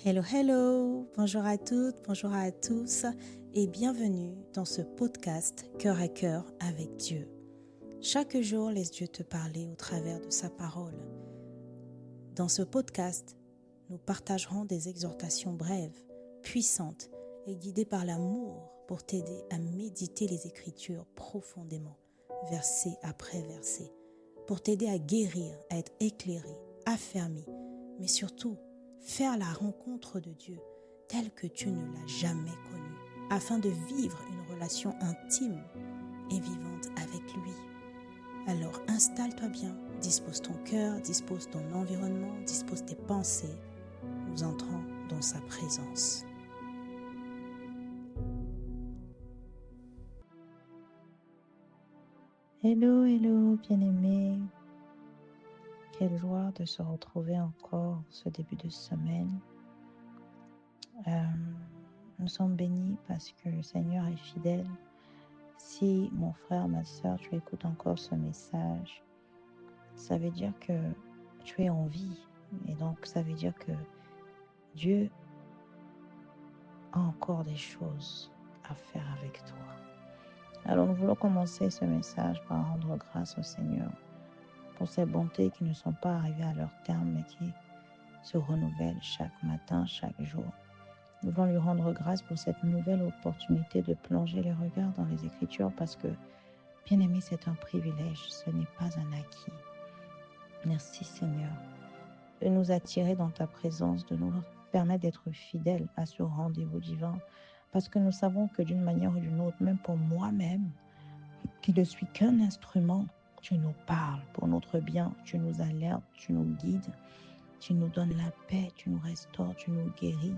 Hello, hello, bonjour à toutes, bonjour à tous et bienvenue dans ce podcast Cœur à cœur avec Dieu. Chaque jour, laisse Dieu te parler au travers de sa parole. Dans ce podcast, nous partagerons des exhortations brèves, puissantes et guidées par l'amour pour t'aider à méditer les Écritures profondément, verset après verset, pour t'aider à guérir, à être éclairé, affermi, mais surtout faire la rencontre de Dieu telle que tu ne l'as jamais connu, afin de vivre une relation intime et vivante avec lui. Alors installe-toi bien, dispose ton cœur, dispose ton environnement, dispose tes pensées. Nous entrons dans sa présence. Hello, hello, bien-aimé. Quelle joie de se retrouver encore ce début de semaine. Nous sommes bénis parce que le Seigneur est fidèle. Si mon frère, ma soeur, tu écoutes encore ce message, ça veut dire que tu es en vie. Et donc, ça veut dire que Dieu a encore des choses à faire avec toi. Alors, nous voulons commencer ce message par rendre grâce au Seigneur pour ses bontés qui ne sont pas arrivées à leur terme, mais qui se renouvellent chaque matin, chaque jour. Nous voulons lui rendre grâce pour cette nouvelle opportunité de plonger les regards dans les Écritures parce que, bien aimé, c'est un privilège, ce n'est pas un acquis. Merci Seigneur de nous attirer dans ta présence, de nous permettre d'être fidèles à ce rendez-vous divin parce que nous savons que d'une manière ou d'une autre, même pour moi-même, qui ne suis qu'un instrument, tu nous parles pour notre bien, tu nous alertes, tu nous guides, tu nous donnes la paix, tu nous restaures, tu nous guéris,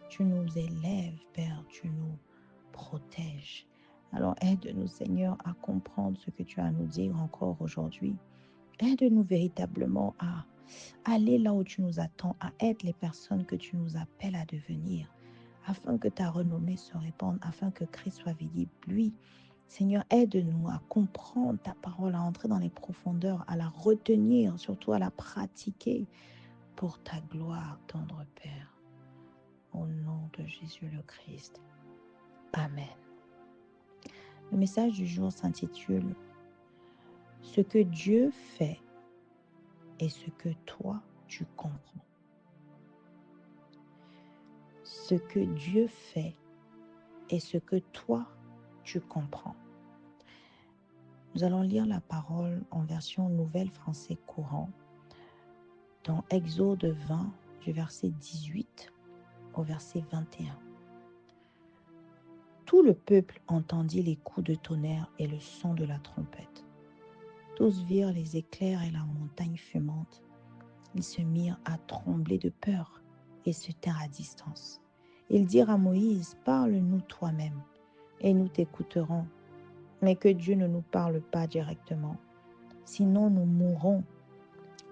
tu nous élèves, Père, tu nous protèges. Alors aide-nous, Seigneur, à comprendre ce que tu as à nous dire encore aujourd'hui. Aide-nous véritablement à aller là où tu nous attends, à être les personnes que tu nous appelles à devenir, afin que ta renommée se répande, afin que Christ soit visible. Lui, Seigneur, aide-nous à comprendre ta parole, à entrer dans les profondeurs, à la retenir, surtout à la pratiquer pour ta gloire, tendre Père. Au nom de Jésus le Christ. Amen. Le message du jour s'intitule « Ce que Dieu fait et ce que toi tu comprends ». Ce que Dieu fait et ce que toi tu comprends. Nous allons lire la parole en version Nouvelle Français courant dans Exode 20 du verset 18 au verset 21. Tout le peuple entendit les coups de tonnerre et le son de la trompette. Tous virent les éclairs et la montagne fumante. Ils se mirent à trembler de peur et se tinrent à distance. Ils dirent à Moïse, « Parle-nous toi-même, et nous t'écouterons, mais que Dieu ne nous parle pas directement, sinon nous mourrons. »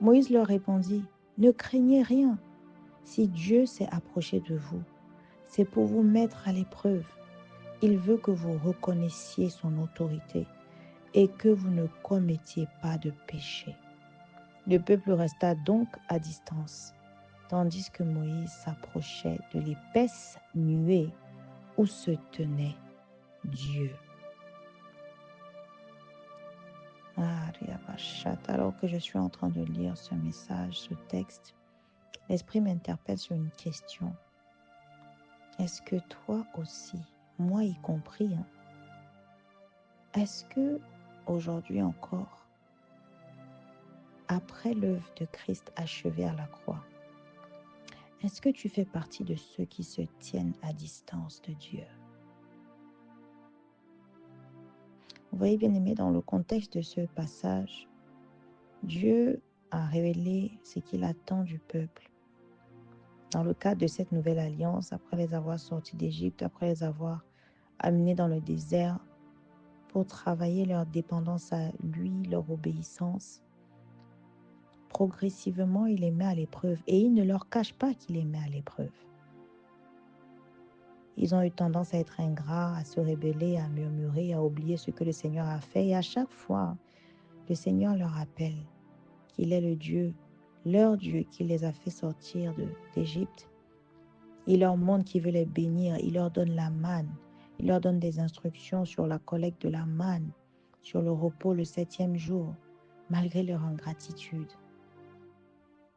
Moïse leur répondit, « Ne craignez rien. Si Dieu s'est approché de vous, c'est pour vous mettre à l'épreuve. Il veut que vous reconnaissiez son autorité et que vous ne commettiez pas de péché. » Le peuple resta donc à distance, tandis que Moïse s'approchait de l'épaisse nuée où se tenait Dieu. Alors que je suis en train de lire ce message, ce texte, l'Esprit m'interpelle sur une question. Est-ce que toi aussi, moi y compris, est-ce que aujourd'hui encore, après l'œuvre de Christ achevée à la croix, est-ce que tu fais partie de ceux qui se tiennent à distance de Dieu? Vous voyez, bien aimé, dans le contexte de ce passage, Dieu a révélé ce qu'il attend du peuple. Dans le cadre de cette nouvelle alliance, après les avoir sortis d'Égypte, après les avoir amenés dans le désert pour travailler leur dépendance à lui, leur obéissance, progressivement, il les met à l'épreuve et il ne leur cache pas qu'il les met à l'épreuve. Ils ont eu tendance à être ingrats, à se rebeller, à murmurer, à oublier ce que le Seigneur a fait. Et à chaque fois, le Seigneur leur rappelle qu'il est le Dieu, leur Dieu qui les a fait sortir d'Égypte, Il leur montre qu'il veut les bénir. Il leur donne la manne. Il leur donne des instructions sur la collecte de la manne, sur le repos le 7e jour, malgré leur ingratitude.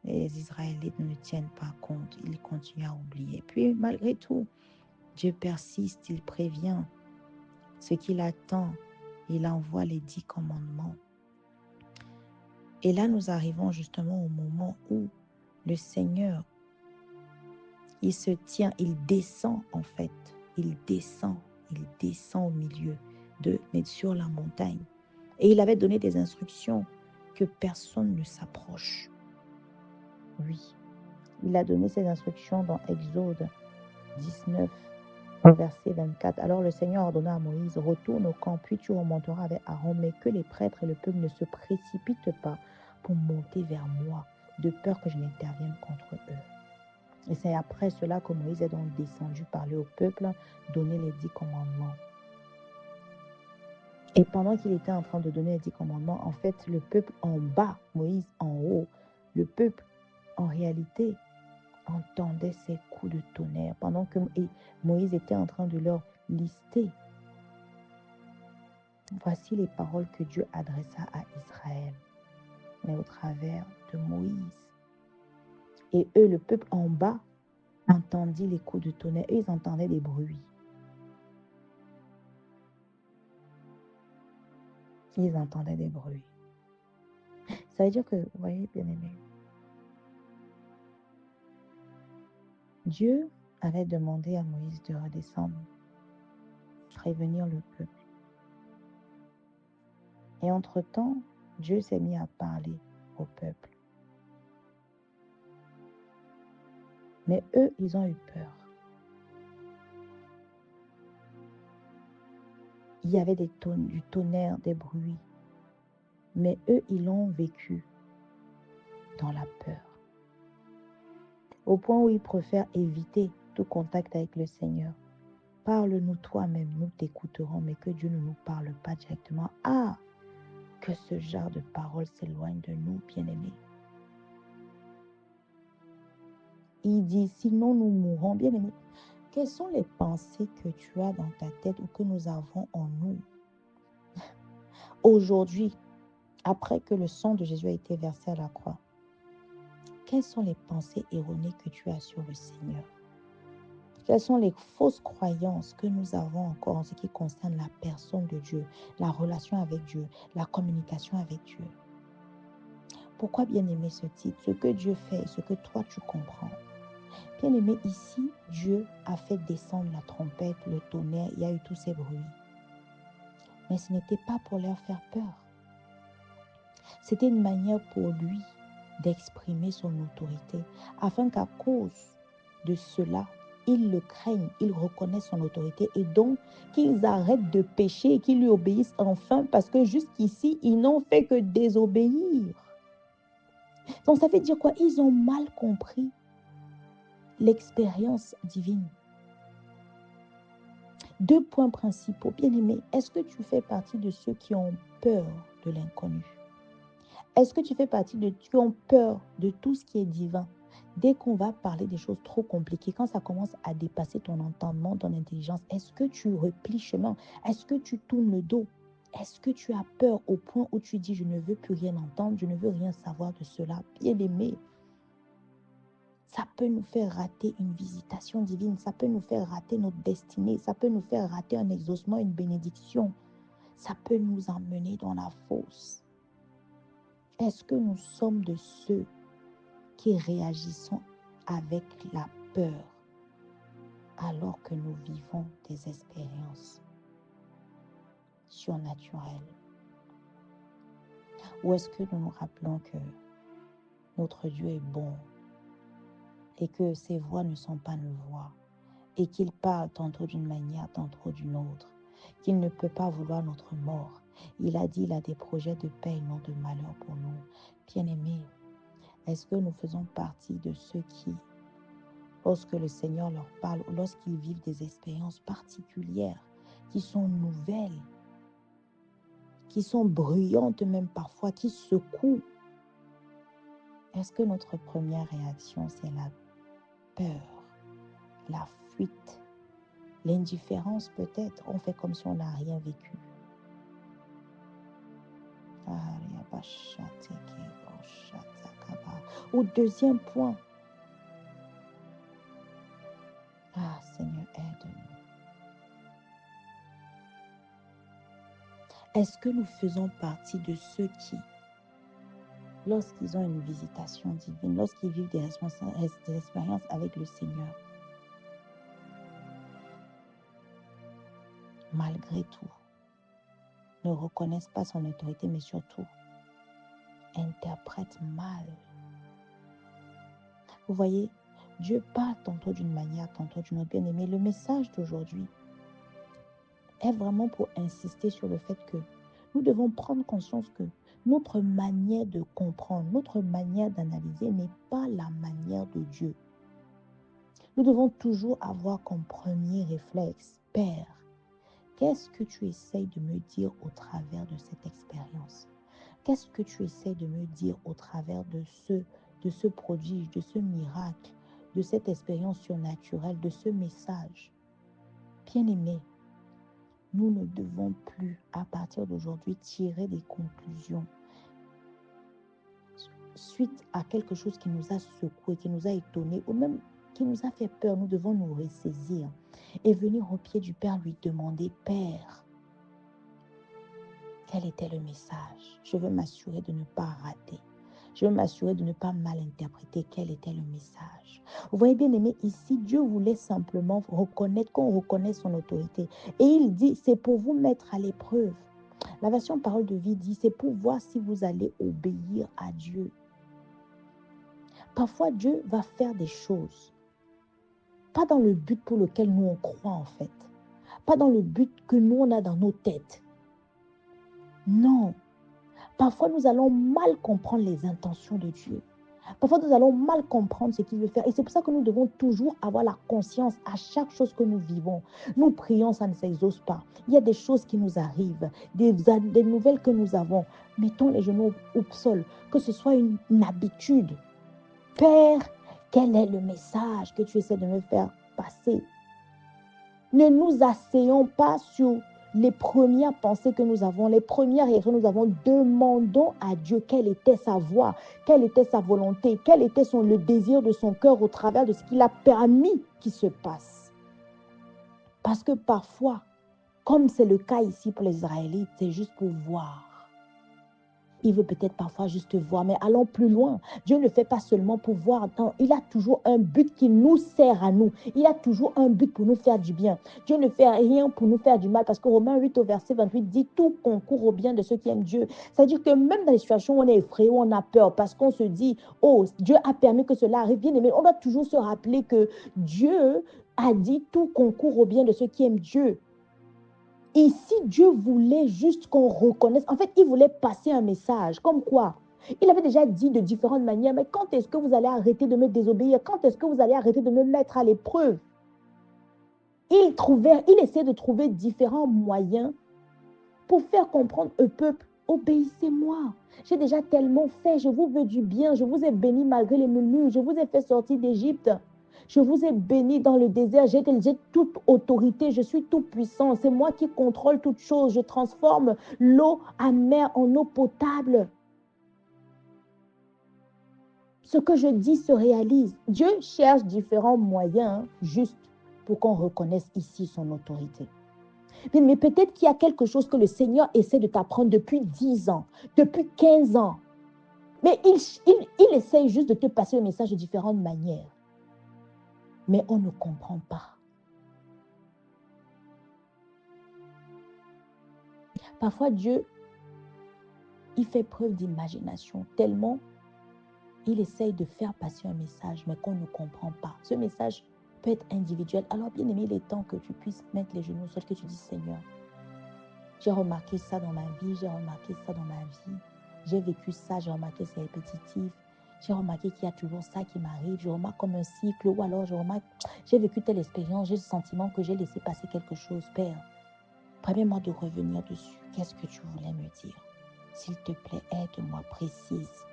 Les Israélites ne tiennent pas compte. Ils continuent à oublier. Puis, malgré tout, Dieu persiste. Il prévient ce qu'il attend. Il envoie les 10 commandements. Et là, nous arrivons justement au moment où le Seigneur, il se tient, il descend en fait. Il descend au milieu d'eux, mais sur la montagne. Et il avait donné des instructions que personne ne s'approche. Oui, il a donné ces instructions dans Exode 19, au verset 24. Alors le Seigneur ordonna à Moïse, retourne au camp, puis tu remonteras avec Aaron, mais que les prêtres et le peuple ne se précipitent pas pour monter vers moi, de peur que je n'intervienne contre eux. Et c'est après cela que Moïse est donc descendu parler au peuple, donner les 10 commandements. Et pendant qu'il était en train de donner les 10 commandements, en fait, le peuple en bas, Moïse en haut, le peuple, en réalité, entendait ces coups de tonnerre pendant que Moïse était en train de leur lister. Voici les paroles que Dieu adressa à Israël, mais au travers de Moïse. Et eux, le peuple en bas, entendit les coups de tonnerre. Eux, ils entendaient des bruits. Ils entendaient des bruits. Ça veut dire que, vous voyez, bien-aimés, Dieu avait demandé à Moïse de redescendre, prévenir le peuple. Et entre-temps, Dieu s'est mis à parler au peuple. Mais eux, ils ont eu peur. Il y avait du tonnerre, des bruits. Mais eux, ils l'ont vécu dans la peur. Au point où ils préfèrent éviter tout contact avec le Seigneur. Parle-nous toi-même, nous t'écouterons, mais que Dieu ne nous parle pas directement. Ah, que ce genre de paroles s'éloigne de nous, bien-aimés. Il dit, sinon nous mourrons, bien-aimés. Quelles sont les pensées que tu as dans ta tête ou que nous avons en nous aujourd'hui, après que le sang de Jésus a été versé à la croix? Quelles sont les pensées erronées que tu as sur le Seigneur? Quelles sont les fausses croyances que nous avons encore en ce qui concerne la personne de Dieu, la relation avec Dieu, la communication avec Dieu? Pourquoi bien aimer ce titre? Ce que Dieu fait et ce que toi tu comprends. Bien aimé, ici, Dieu a fait descendre la trompette, le tonnerre, il y a eu tous ces bruits. Mais ce n'était pas pour leur faire peur. C'était une manière pour lui d'exprimer son autorité, afin qu'à cause de cela, ils le craignent, ils reconnaissent son autorité et donc qu'ils arrêtent de pécher et qu'ils lui obéissent enfin parce que jusqu'ici, ils n'ont fait que désobéir. Donc ça veut dire quoi? Ils ont mal compris l'expérience divine. 2 points principaux. Bien-aimé, est-ce que tu fais partie de ceux qui ont peur de l'inconnu? Est-ce que tu fais partie de ceux qui ont peur de tout ce qui est divin? Dès qu'on va parler des choses trop compliquées, quand ça commence à dépasser ton entendement, ton intelligence, est-ce que tu replies chemin? Est-ce que tu tournes le dos? Est-ce que tu as peur au point où tu dis, je ne veux plus rien entendre, je ne veux rien savoir de cela? Bien-aimé, ça peut nous faire rater une visitation divine, ça peut nous faire rater notre destinée, ça peut nous faire rater un exaucement, une bénédiction, ça peut nous emmener dans la fosse. Est-ce que nous sommes de ceux qui réagissons avec la peur alors que nous vivons des expériences surnaturelles? Ou est-ce que nous nous rappelons que notre Dieu est bon et que ses voix ne sont pas nos voix et qu'il parle tantôt d'une manière, tantôt d'une autre, qu'il ne peut pas vouloir notre mort? Il a dit, il a des projets de paix et non de malheur pour nous. Bien-aimés, est-ce que nous faisons partie de ceux qui, lorsque le Seigneur leur parle ou lorsqu'ils vivent des expériences particulières qui sont nouvelles, qui sont bruyantes même parfois, qui secouent, est-ce que notre première réaction, c'est la peur, la fuite, l'indifférence peut-être. On fait comme si on n'a rien vécu. Au deuxième point, Seigneur, aide-nous. Est-ce que nous faisons partie de ceux qui, lorsqu'ils ont une visitation divine, lorsqu'ils vivent des expériences avec le Seigneur, malgré tout, ne reconnaissent pas son autorité, mais surtout interprètent mal? Vous voyez, Dieu parle tantôt d'une manière, tantôt d'une autre. Bien aimé, le message d'aujourd'hui est vraiment pour insister sur le fait que nous devons prendre conscience que notre manière de comprendre, notre manière d'analyser n'est pas la manière de Dieu. Nous devons toujours avoir comme premier réflexe, Père, qu'est-ce que tu essayes de me dire au travers de cette expérience? Qu'est-ce que tu essayes de me dire au travers de ce prodige, de ce miracle, de cette expérience surnaturelle, de ce message? Bien-aimés, nous ne devons plus, à partir d'aujourd'hui, tirer des conclusions suite à quelque chose qui nous a secoué, qui nous a étonnés, ou même qui nous a fait peur. Nous devons nous ressaisir et venir au pied du Père lui demander, Père, quel était le message? Je veux m'assurer de ne pas rater. Je veux m'assurer de ne pas mal interpréter quel était le message. Vous voyez bien aimé, ici, Dieu voulait simplement reconnaître, qu'on reconnaisse son autorité. Et il dit, c'est pour vous mettre à l'épreuve. La version Parole de vie dit, c'est pour voir si vous allez obéir à Dieu. Parfois, Dieu va faire des choses, pas dans le but pour lequel nous on croit en fait, pas dans le but que nous on a dans nos têtes. Non. Parfois, nous allons mal comprendre les intentions de Dieu. Parfois, nous allons mal comprendre ce qu'il veut faire. Et c'est pour ça que nous devons toujours avoir la conscience à chaque chose que nous vivons. Nous prions, ça ne s'exauce pas. Il y a des choses qui nous arrivent, des nouvelles que nous avons. Mettons les genoux au sol, que ce soit une habitude. Père, quel est le message que tu essaies de me faire passer? Ne nous asseyons pas sur les premières pensées que nous avons, les premières réactions que nous avons. Demandons à Dieu quelle était sa voix, quelle était sa volonté, quel était le désir de son cœur au travers de ce qu'il a permis qu'il se passe. Parce que parfois, comme c'est le cas ici pour les Israélites, c'est juste pour voir. Il veut peut-être parfois juste voir, mais allons plus loin. Dieu ne fait pas seulement pour voir. Non, il a toujours un but qui nous sert à nous. Il a toujours un but pour nous faire du bien. Dieu ne fait rien pour nous faire du mal parce que Romains 8 au verset 28 dit tout concourt au bien de ceux qui aiment Dieu. C'est-à-dire que même dans les situations où on est effrayé, où on a peur parce qu'on se dit, oh, Dieu a permis que cela arrive. Bien aimé, on doit toujours se rappeler que Dieu a dit tout concourt au bien de ceux qui aiment Dieu. Ici, Dieu voulait juste qu'on reconnaisse. En fait, il voulait passer un message. Comme quoi? Il avait déjà dit de différentes manières, mais quand est-ce que vous allez arrêter de me désobéir? Quand est-ce que vous allez arrêter de me mettre à l'épreuve? Il essayait de trouver différents moyens pour faire comprendre au peuple, obéissez-moi. J'ai déjà tellement fait, je vous veux du bien, je vous ai béni malgré les murmures, je vous ai fait sortir d'Égypte. Je vous ai béni dans le désert, j'ai toute autorité, je suis tout puissant, c'est moi qui contrôle toutes choses, je transforme l'eau amère en eau potable. Ce que je dis se réalise. Dieu cherche différents moyens juste pour qu'on reconnaisse ici son autorité. Mais peut-être qu'il y a quelque chose que le Seigneur essaie de t'apprendre depuis 10 ans, depuis 15 ans. Mais il essaie juste de te passer le message de différentes manières. Mais on ne comprend pas. Parfois, Dieu, il fait preuve d'imagination tellement il essaye de faire passer un message, mais qu'on ne comprend pas. Ce message peut être individuel. Alors, bien aimé, il est temps que tu puisses mettre les genoux au sol, que tu dis, Seigneur, j'ai remarqué ça dans ma vie, j'ai remarqué ça dans ma vie, j'ai vécu ça, j'ai remarqué c'est répétitif, j'ai remarqué qu'il y a toujours ça qui m'arrive, je remarque comme un cycle, ou alors je remarque, j'ai vécu telle expérience, j'ai le sentiment que j'ai laissé passer quelque chose. Père, permets-moi de revenir dessus. Qu'est-ce que tu voulais me dire? S'il te plaît, aide-moi, précise.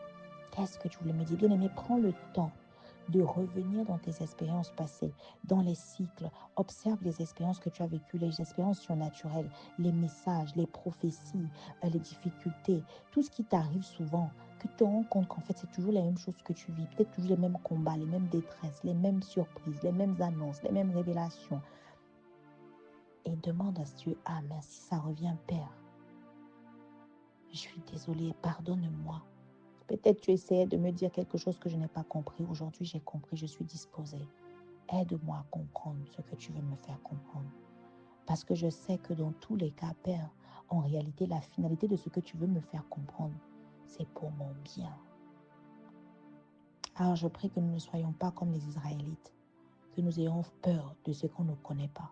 Qu'est-ce que tu voulais me dire? Bien-aimé, prends le temps de revenir dans tes expériences passées, dans les cycles. Observe les expériences que tu as vécues, les expériences surnaturelles, les messages, les prophéties, les difficultés, tout ce qui t'arrive souvent, que tu te rends compte qu'en fait, c'est toujours les mêmes choses que tu vis, peut-être toujours les mêmes combats, les mêmes détresses, les mêmes surprises, les mêmes annonces, les mêmes révélations. Et demande à Dieu, ah mais si ça revient, Père, je suis désolée, pardonne-moi. Peut-être tu essayais de me dire quelque chose que je n'ai pas compris. Aujourd'hui, j'ai compris, je suis disposée. Aide-moi à comprendre ce que tu veux me faire comprendre. Parce que je sais que dans tous les cas, Père, en réalité, la finalité de ce que tu veux me faire comprendre, c'est pour mon bien. Alors je prie que nous ne soyons pas comme les Israélites, que nous ayons peur de ce qu'on ne connaît pas,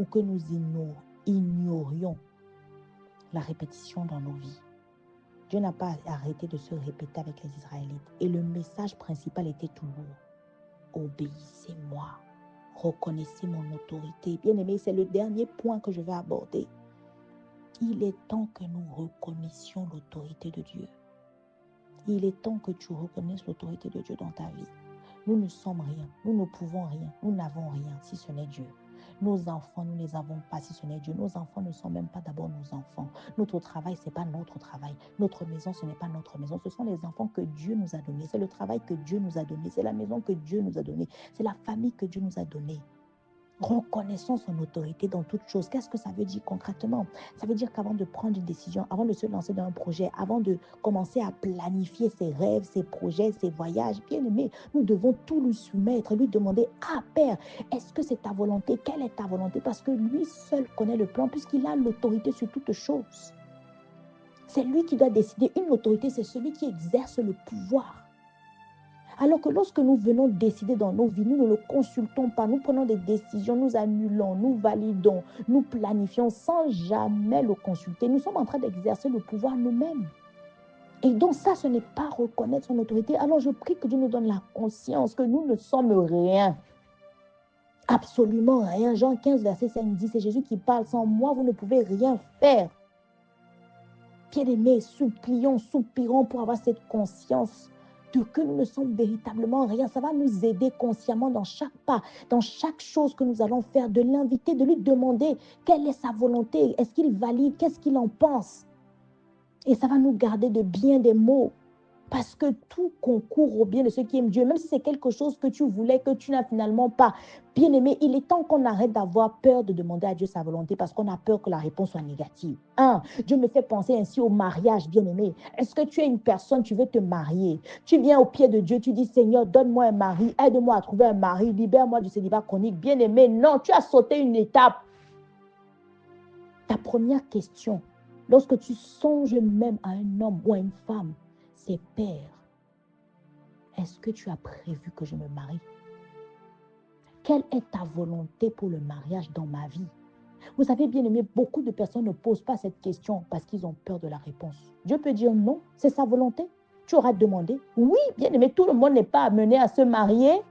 ou que nous ignorions la répétition dans nos vies. Dieu n'a pas arrêté de se répéter avec les Israélites. Et le message principal était toujours: obéissez-moi, reconnaissez mon autorité. Bien-aimé, c'est le dernier point que je vais aborder. Il est temps que nous reconnaissions l'autorité de Dieu. Il est temps que tu reconnaisses l'autorité de Dieu dans ta vie. Nous ne sommes rien, nous ne pouvons rien, nous n'avons rien si ce n'est Dieu. Nos enfants, nous ne les avons pas si ce n'est Dieu. Nos enfants ne sont même pas d'abord nos enfants. Notre travail, ce n'est pas notre travail. Notre maison, ce n'est pas notre maison. Ce sont les enfants que Dieu nous a donnés. C'est le travail que Dieu nous a donné. C'est la maison que Dieu nous a donnée. C'est la famille que Dieu nous a donnée. Reconnaissons son autorité dans toute chose. Qu'est-ce que ça veut dire concrètement? Ça veut dire qu'avant de prendre une décision, avant de se lancer dans un projet, avant de commencer à planifier ses rêves, ses projets, ses voyages, bien aimé, nous devons tout lui soumettre, lui demander: ah Père, est-ce que c'est ta volonté? Quelle est ta volonté? Parce que lui seul connaît le plan, puisqu'il a l'autorité sur toute chose. C'est lui qui doit décider. Une autorité, c'est celui qui exerce le pouvoir. Alors que lorsque nous venons décider dans nos vies, nous ne le consultons pas, nous prenons des décisions, nous annulons, nous validons, nous planifions sans jamais le consulter. Nous sommes en train d'exercer le pouvoir nous-mêmes. Et donc ça, ce n'est pas reconnaître son autorité. Alors je prie que Dieu nous donne la conscience que nous ne sommes rien. Absolument rien. Jean 15, verset 5 dit, c'est Jésus qui parle: sans moi, vous ne pouvez rien faire. Bien-aimés, supplions, soupirons pour avoir cette conscience de que nous ne sommes véritablement rien. Ça va nous aider consciemment dans chaque pas, dans chaque chose que nous allons faire, de l'inviter, de lui demander quelle est sa volonté, est-ce qu'il valide, qu'est-ce qu'il en pense. Et ça va nous garder de bien des mots. Parce que tout concourt au bien de ceux qui aiment Dieu, même si c'est quelque chose que tu voulais, que tu n'as finalement pas. Bien-aimé, il est temps qu'on arrête d'avoir peur de demander à Dieu sa volonté parce qu'on a peur que la réponse soit négative. Dieu me fait penser ainsi au mariage, bien-aimé. Est-ce que tu es une personne, tu veux te marier? Tu viens au pied de Dieu, tu dis: Seigneur, donne-moi un mari, aide-moi à trouver un mari, libère-moi du célibat chronique. Bien-aimé, non, tu as sauté une étape. Ta première question, lorsque tu songes même à un homme ou à une femme, c'est: Père, est-ce que tu as prévu que je me marie? Quelle est ta volonté pour le mariage dans ma vie? Vous savez, bien aimé, beaucoup de personnes ne posent pas cette question parce qu'ils ont peur de la réponse. Dieu peut dire non, c'est sa volonté. Tu auras demandé. Oui, bien aimé, tout le monde n'est pas amené à se marier.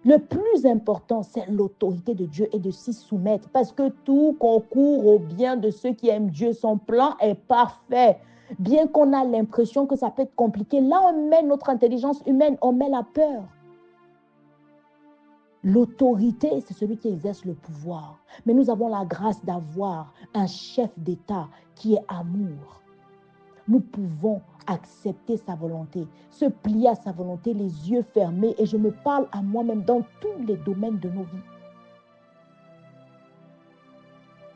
Le plus important, c'est l'autorité de Dieu et de s'y soumettre parce que tout concourt au bien de ceux qui aiment Dieu. Son plan est parfait. Bien qu'on a l'impression que ça peut être compliqué, là on met notre intelligence humaine, on met la peur. L'autorité, c'est celui qui exerce le pouvoir. Mais nous avons la grâce d'avoir un chef d'État qui est amour. Nous pouvons accepter sa volonté, se plier à sa volonté, les yeux fermés. Et je me parle à moi-même dans tous les domaines de nos vies.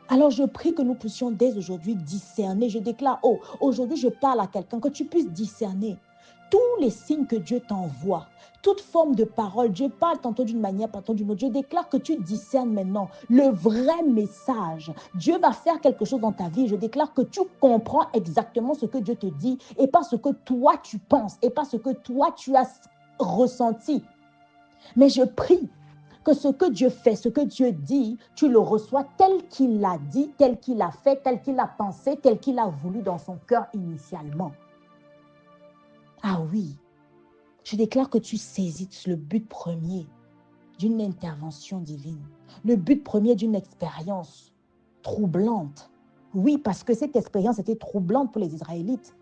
Alors je prie que nous puissions dès aujourd'hui discerner. Je déclare, aujourd'hui je parle à quelqu'un, que tu puisses discerner tous les signes que Dieu t'envoie, toute forme de parole. Dieu parle tantôt d'une manière, tantôt d'une autre. Je déclare que tu discernes maintenant le vrai message. Dieu va faire quelque chose dans ta vie. Je déclare que tu comprends exactement ce que Dieu te dit et pas ce que toi tu penses et pas ce que toi tu as ressenti. Mais je prie que ce que Dieu fait, ce que Dieu dit, tu le reçois tel qu'il l'a dit, tel qu'il l'a fait, tel qu'il a pensé, tel qu'il a voulu dans son cœur initialement. Ah oui, je déclare que tu saisis le but premier d'une intervention divine, le but premier d'une expérience troublante. Oui, parce que cette expérience était troublante pour les Israélites.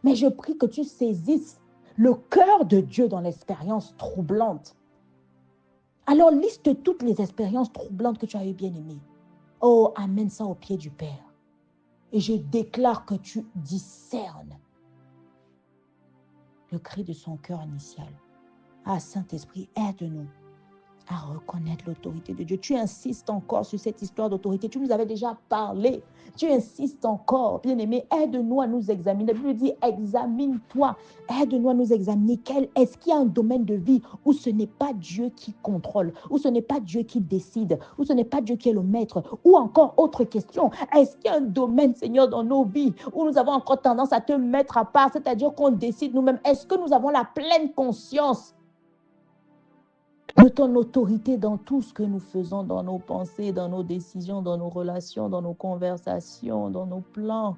Mais je prie que tu saisisses le cœur de Dieu dans l'expérience troublante. Alors liste toutes les expériences troublantes que tu as eu bien aimées. Oh, amène ça au pied du Père. Et je déclare que tu discernes le cri de son cœur initial. Ah, Saint-Esprit, aide-nous à reconnaître l'autorité de Dieu. Tu insistes encore sur cette histoire d'autorité. Tu nous avais déjà parlé. Tu insistes encore. Bien-aimé, aide-nous à nous examiner. La Bible dit, examine-toi. Aide-nous à nous examiner. Est-ce qu'il y a un domaine de vie où ce n'est pas Dieu qui contrôle, où ce n'est pas Dieu qui décide, où ce n'est pas Dieu qui est le maître? Ou encore, autre question, est-ce qu'il y a un domaine, Seigneur, dans nos vies où nous avons encore tendance à te mettre à part, c'est-à-dire qu'on décide nous-mêmes? Est-ce que nous avons la pleine conscience de ton autorité dans tout ce que nous faisons, dans nos pensées, dans nos décisions, dans nos relations, dans nos conversations, dans nos plans?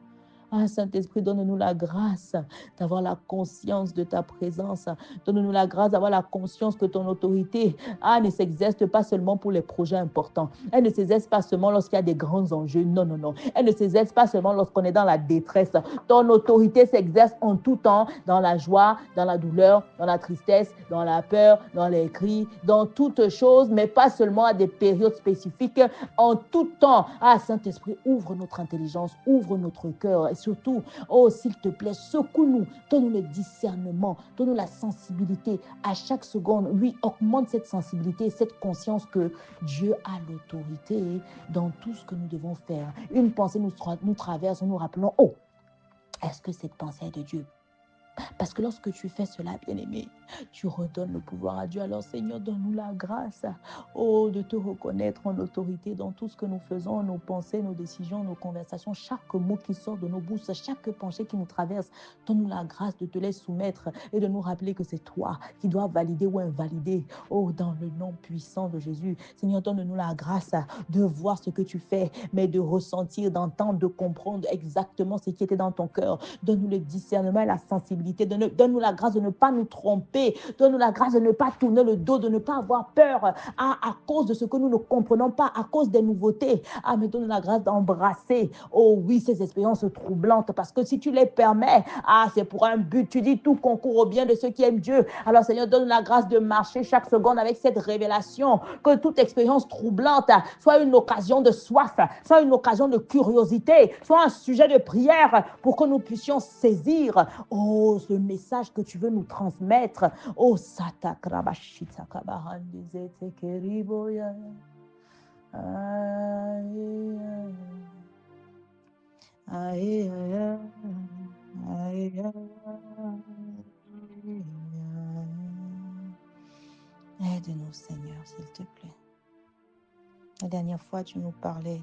Ah, Saint-Esprit, donne-nous la grâce d'avoir la conscience de ta présence. Donne-nous la grâce d'avoir la conscience que ton autorité ne s'exerce pas seulement pour les projets importants. Elle ne s'exerce pas seulement lorsqu'il y a des grands enjeux. Non, non, non. Elle ne s'exerce pas seulement lorsqu'on est dans la détresse. Ton autorité s'exerce en tout temps, dans la joie, dans la douleur, dans la tristesse, dans la peur, dans les cris, dans toutes choses, mais pas seulement à des périodes spécifiques, en tout temps. Ah, Saint-Esprit, ouvre notre intelligence, ouvre notre cœur et surtout, oh, s'il te plaît, secoue-nous, donne-nous le discernement, donne-nous la sensibilité à chaque seconde. Oui, augmente cette sensibilité, cette conscience que Dieu a l'autorité dans tout ce que nous devons faire. Une pensée nous traverse, nous rappelons, oh, est-ce que cette pensée est de Dieu? Parce que lorsque tu fais cela, bien-aimé, tu redonnes le pouvoir à Dieu. Alors, Seigneur, donne-nous la grâce, oh, de te reconnaître en autorité dans tout ce que nous faisons, nos pensées, nos décisions, nos conversations, chaque mot qui sort de nos bouches, chaque pensée qui nous traverse. Donne-nous la grâce de te les soumettre et de nous rappeler que c'est toi qui dois valider ou invalider. Oh, dans le nom puissant de Jésus. Seigneur, donne-nous la grâce de voir ce que tu fais, mais de ressentir, d'entendre, de comprendre exactement ce qui était dans ton cœur. Donne-nous le discernement et la sensibilité. Donne-nous la grâce de ne pas nous tromper. Donne-nous la grâce de ne pas tourner le dos, de ne pas avoir peur à cause de ce que nous ne comprenons pas, à cause des nouveautés. Ah, mais donne-nous la grâce d'embrasser, oh oui, ces expériences troublantes, parce que si tu les permets, c'est pour un but. Tu dis tout concourt au bien de ceux qui aiment Dieu. Alors, Seigneur, donne la grâce de marcher chaque seconde avec cette révélation, que toute expérience troublante soit une occasion de soif, soit une occasion de curiosité, soit un sujet de prière pour que nous puissions saisir, oh, ce message que tu veux nous transmettre. Oh, Satakrabashita Kabahandizete Keriboya. Aide-nous, Seigneur, s'il te plaît. La dernière fois, tu nous parlais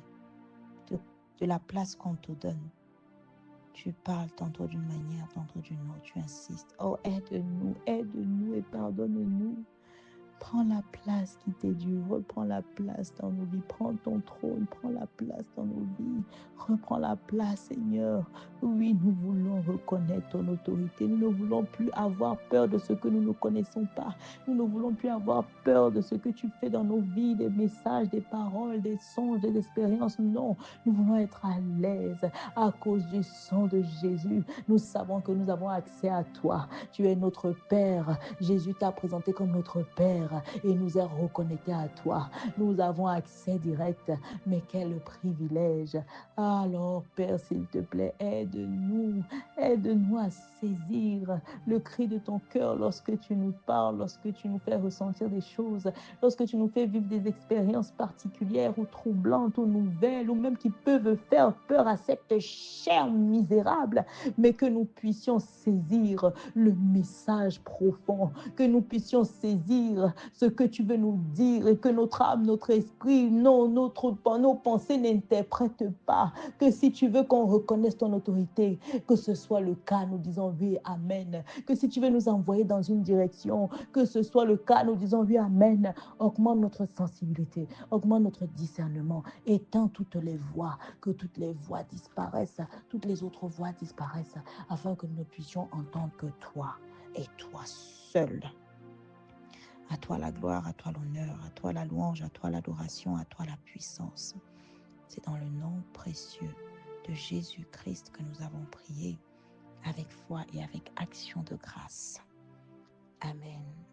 de la place qu'on te donne. Tu parles tantôt d'une manière, tantôt d'une autre, tu insistes. Oh, aide-nous et pardonne-nous. Prends la place qui t'est due, reprends la place dans nos vies, prends ton trône, prends la place dans nos vies, reprends la place, Seigneur. Oui, nous voulons reconnaître ton autorité, nous ne voulons plus avoir peur de ce que nous ne connaissons pas, nous ne voulons plus avoir peur de ce que tu fais dans nos vies, des messages, des paroles, des songes, des expériences. Non, nous voulons être à l'aise à cause du sang de Jésus. Nous savons que nous avons accès à toi, tu es notre Père. Jésus t'a présenté comme notre Père et nous est reconnectés à toi. Nous avons accès direct, mais quel privilège. Alors, Père, s'il te plaît, aide-nous à saisir le cri de ton cœur lorsque tu nous parles, lorsque tu nous fais ressentir des choses, lorsque tu nous fais vivre des expériences particulières ou troublantes ou nouvelles ou même qui peuvent faire peur à cette chair misérable, mais que nous puissions saisir le message profond, que nous puissions saisir ce que tu veux nous dire et que notre âme, notre esprit, nos pensées n'interprètent pas. Que si tu veux qu'on reconnaisse ton autorité, que ce soit le cas, nous disons oui, amen. Que si tu veux nous envoyer dans une direction, que ce soit le cas, nous disons oui, amen. Augmente notre sensibilité, augmente notre discernement, éteins toutes les voix, que toutes les voix disparaissent, toutes les autres voix disparaissent, afin que nous ne puissions entendre que toi et toi seul. À toi la gloire, à toi l'honneur, à toi la louange, à toi l'adoration, à toi la puissance. C'est dans le nom précieux de Jésus-Christ que nous avons prié avec foi et avec action de grâce. Amen.